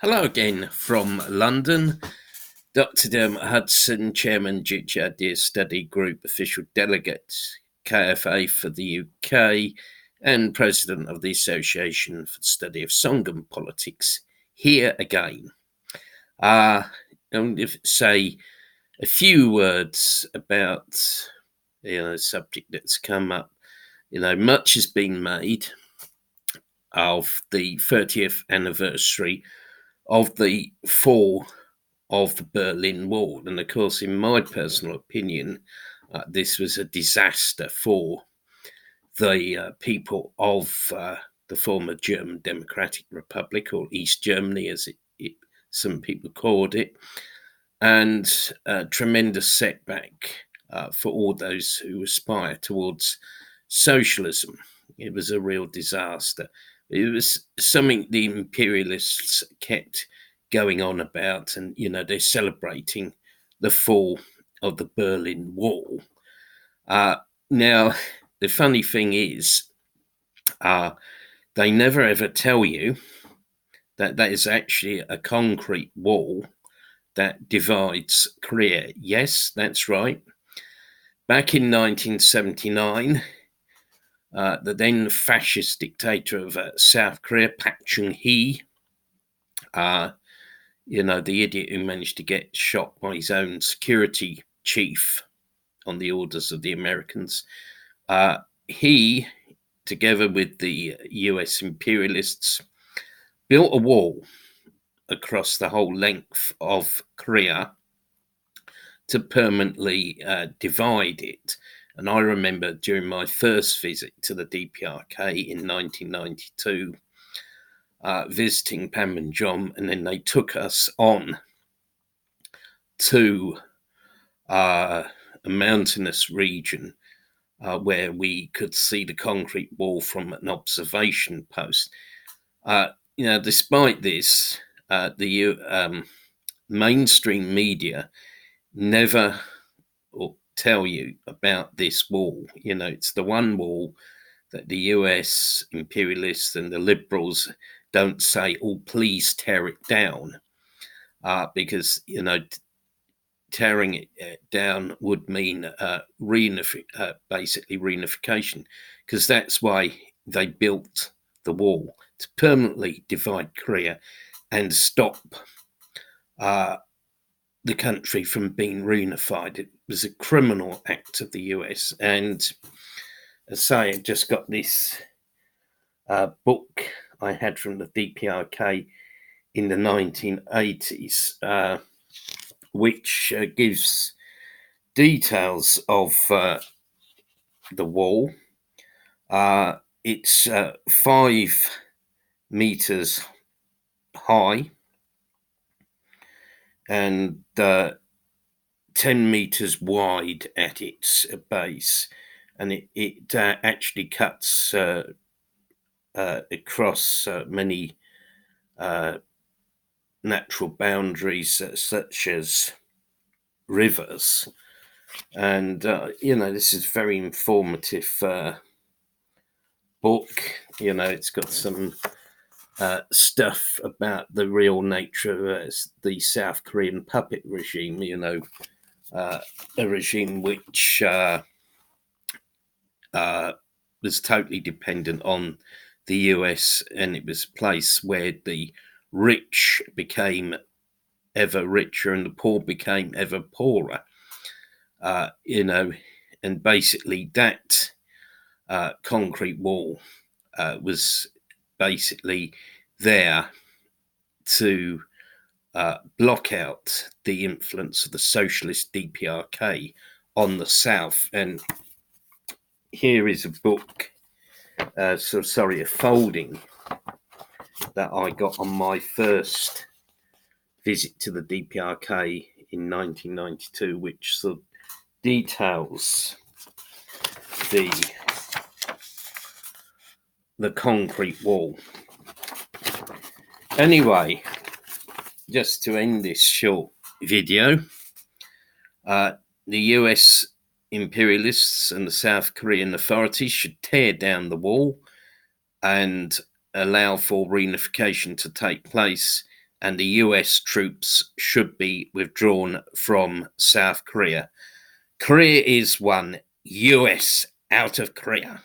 Hello again from London. Dr. Dermot Hudson, Chairman, Ginger Deer Study Group Official Delegate, KFA for the UK, and President of the Association for the Study of Song and Politics, here again. I'm going to say a few words about a subject that's come up. Much has been made of the 30th anniversary of the fall of the Berlin Wall. And of course, in my personal opinion, this was a disaster for the people of the former German Democratic Republic, or East Germany, as some people called it, and a tremendous setback for all those who aspire towards socialism. It was a real disaster. It was something the imperialists kept going on about, and they're celebrating the fall of the Berlin Wall. Now, the funny thing is, they never ever tell you that that is actually a concrete wall that divides Korea. Yes, that's right. Back in 1979, the then fascist dictator of South Korea, Park Chung-hee, the idiot who managed to get shot by his own security chief on the orders of the Americans, he, together with the US imperialists, built a wall across the whole length of Korea to permanently divide it. And I remember during my first visit to the DPRK in 1992, visiting Panmunjom, and then they took us on to a mountainous region where we could see the concrete wall from an observation post. Despite this, the mainstream media never tell you about this wall. It's the one wall that the US imperialists and the liberals don't say, "Oh, please tear it down," because tearing it down would mean basically reunification, because that's why they built the wall, to permanently divide Korea and stop the country from being reunified. It was a criminal act of the US. And as I say, I just got this book I had from the DPRK in the 1980s, which gives details of the wall. It's 5 meters high and 10 meters wide at its base, and it actually cuts across many natural boundaries, such as rivers. And this is a very informative book. It's got some stuff about the real nature of the South Korean puppet regime, a regime which was totally dependent on the US, and it was a place where the rich became ever richer and the poor became ever poorer. And basically that concrete wall was basically there to block out the influence of the socialist DPRK on the South. And here is a book, a folding that I got on my first visit to the DPRK in 1992, which sort of details the concrete wall. Anyway, just to end this short video, the US imperialists and the South Korean authorities should tear down the wall and allow for reunification to take place and the US troops should be withdrawn from South Korea. Korea is one, US out of Korea.